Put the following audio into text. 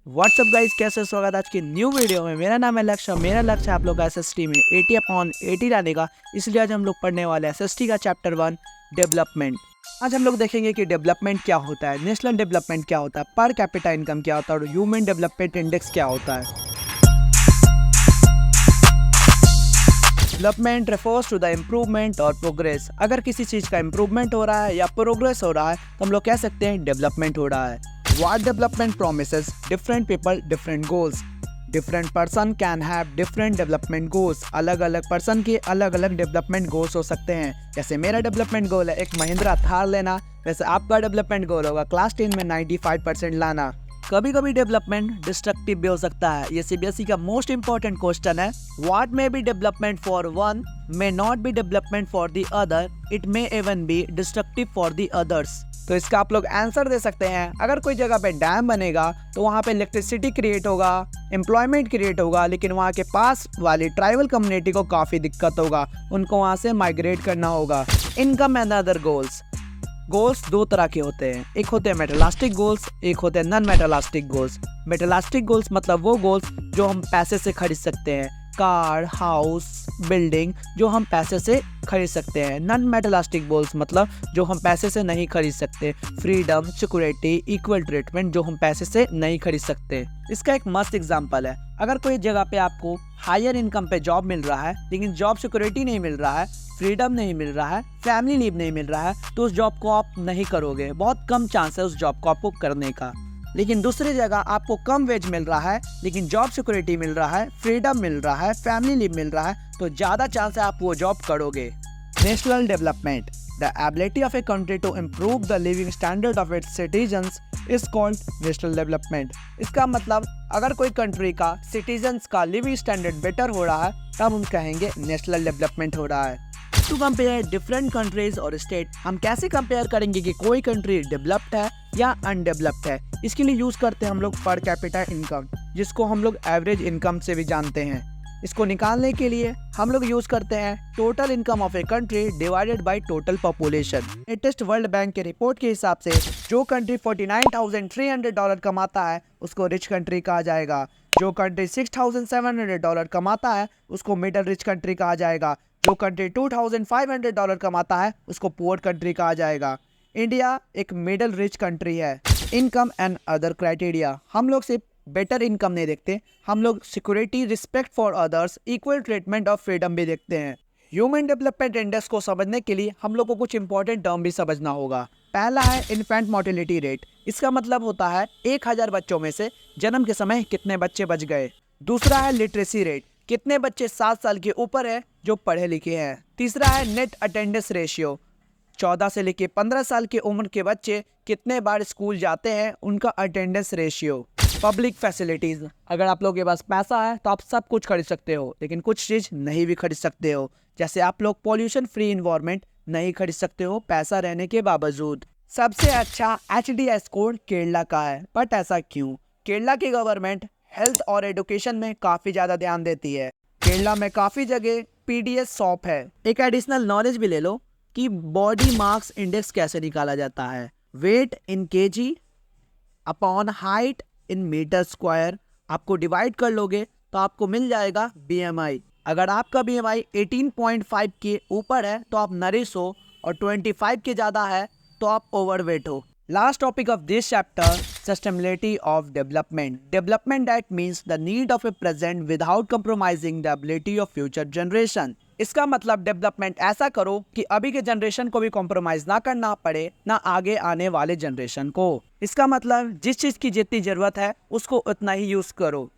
WhatsApp guys, कैसे स्वागत है आज की न्यू वीडियो में। मेरा नाम है लक्ष्य। मेरा लक्ष्य है आप लोग का एसएसटी में 80/80 लाने का। इसलिए आज हम लोग पढ़ने वाले हैं एसएसटी का चैप्टर 1 डेवलपमेंट। आज हम लोग देखेंगे कि डेवलपमेंट क्या होता है, नेशनल डेवलपमेंट क्या होता है, पर कैपिटा इनकम क्या होता है और ह्यूमन डेवलपमेंट इंडेक्स क्या होता है। Development refers to the improvement और प्रोग्रेस। अगर किसी चीज का इम्प्रूवमेंट हो रहा है या प्रोग्रेस हो रहा है तो हम लोग कह सकते हैं डेवलपमेंट हो रहा है। What development promises? Different people, different goals. Different person can have different development goals. अलग अलग पर्सन के अलग अलग डेवलपमेंट गोल्स हो सकते हैं। जैसे मेरा डेवलपमेंट गोल है एक महिंद्रा थार लेना, वैसे आपका डेवलपमेंट गोल होगा क्लास 10 में 95% लाना। कभी कभी डेवलपमेंट डिस्ट्रक्टिव भी हो सकता है। ये सीबीएसई का मोस्ट इंपॉर्टेंट क्वेश्चन है। What may be development for one may not be development for the other, it may even be destructive for the others. तो इसका आप लोग आंसर दे सकते हैं। अगर कोई जगह पे डैम बनेगा तो वहाँ पे इलेक्ट्रिसिटी क्रिएट होगा, एम्प्लॉयमेंट क्रिएट होगा, लेकिन वहाँ के पास वाली ट्राइबल कम्युनिटी को काफ़ी दिक्कत होगा, उनको वहाँ से माइग्रेट करना होगा। Income and other goals. Goals दो तरह के होते हैं, एक होते हैं मेटलास्टिक गोल्स, एक होते हैं नॉन मेटलास्टिक गोल्स। मेटलास्टिक गोल्स मतलब वो गोल्स जो हम पैसे से खरीद सकते हैं, कार, हाउस, बिल्डिंग जो हम पैसे से खरीद सकते हैं। नॉन मेटलास्टिक गोल्स मतलब जो हम पैसे से नहीं खरीद सकते, फ्रीडम, सिक्योरिटी, इक्वल ट्रीटमेंट जो हम पैसे से नहीं खरीद सकते। इसका एक मस्त एग्जांपल है। अगर कोई जगह पे आपको हायर इनकम पे जॉब मिल रहा है लेकिन जॉब सिक्योरिटी नहीं मिल रहा है, फ्रीडम नहीं मिल रहा है, फैमिली लीव नहीं मिल रहा है, तो उस जॉब को आप नहीं करोगे। बहुत कम चांस है उस जॉब को आपको करने का। लेकिन दूसरी जगह आपको कम वेज मिल रहा है लेकिन जॉब सिक्योरिटी मिल रहा है, फ्रीडम मिल रहा है, फैमिली लीव मिल रहा है, तो ज़्यादा चांस है आप वो जॉब करोगे। National development. The ability of a country to improve the living standard of its citizens is called national development. इसका मतलब अगर कोई कंट्री का सिटीजन्स का लिविंग स्टैंडर्ड बेटर हो रहा है तब हम कहेंगे नेशनल डेवलपमेंट हो रहा है। टू कंपेयर डिफरेंट कंट्रीज और स्टेट, हम कैसे कंपेयर करेंगे कि कोई कंट्री डेवलप्ड है या अनडेवलप्ड है। इसके लिए यूज करते हैं हम लोग पर कैपिटा इनकम, जिसको हम लोग एवरेज इनकम से भी जानते हैं। इसको निकालने के लिए हम लोग यूज करते हैं total income of a country divided by total population. Latest world bank के रिपोर्ट के हिसाब से जो कंट्री $49,300 कमाता है उसको रिच कंट्री कहा जाएगा। जो कंट्री $6,700 कमाता है उसको मिडिल रिच कंट्री कहा जाएगा। जो कंट्री $2,500 कमाता है उसको पुअर कंट्री कहा जाएगा। इंडिया एक मिडिल रिच कंट्री है। इनकम एंड अदर क्राइटेरिया, हम लोग सिर्फ बेटर इनकम नहीं देखते, हम लोग security, respect for others, equal treatment और फ्रीडम भी देखते हैं। ह्यूमन डेवलपमेंट इंडेक्स को समझने के लिए हम लोग को कुछ इंपॉर्टेंट टर्म भी समझना होगा। पहला है इन्फेंट मोर्टेलिटी रेट। इसका मतलब होता है 1000 बच्चों में से जन्म के समय कितने बच्चे बच गए। दूसरा है लिटरेसी रेट, कितने बच्चे 7 साल के ऊपर है जो पढ़े लिखे हैं। तीसरा है नेट अटेंडेंस रेशियो, 14 से लेके 15 साल की उम्र के बच्चे कितने बार स्कूल जाते हैं, उनका अटेंडेंस रेशियो। पब्लिक फैसिलिटीज, अगर आप लोगों के पास पैसा है तो आप सब कुछ खरीद सकते हो लेकिन कुछ चीज नहीं भी खरीद सकते हो। जैसे आप लोग पॉल्यूशन फ्री इन्वायरमेंट नहीं खरीद सकते हो पैसा रहने के बावजूद। सबसे अच्छा HDI स्कोर केरला का है, बट ऐसा क्यों? केरला की गवर्नमेंट हेल्थ और एजुकेशन में काफी ज्यादा ध्यान देती है। केरला में काफी जगह PDS शॉप है। एक एडिशनल नॉलेज भी ले लो कि बॉडी मास इंडेक्स कैसे निकाला जाता है। Weight in KG upon height in metre square, आपको डिवाइड कर लोगे तो आपको मिल जाएगा BMI। अगर आपका BMI 18.5 के ऊपर है तो आप नरिश हो और 25 के ज़्यादा है तो आप ओवरवेट हो। Last topic of this chapter, sustainability of development. Development that means the need of a present without compromising the ability of future generation. इसका मतलब डेवलपमेंट ऐसा करो कि अभी के जनरेशन को भी कॉम्प्रोमाइज ना करना पड़े, ना आगे आने वाले जनरेशन को। इसका मतलब जिस चीज की जितनी जरूरत है उसको उतना ही यूज करो।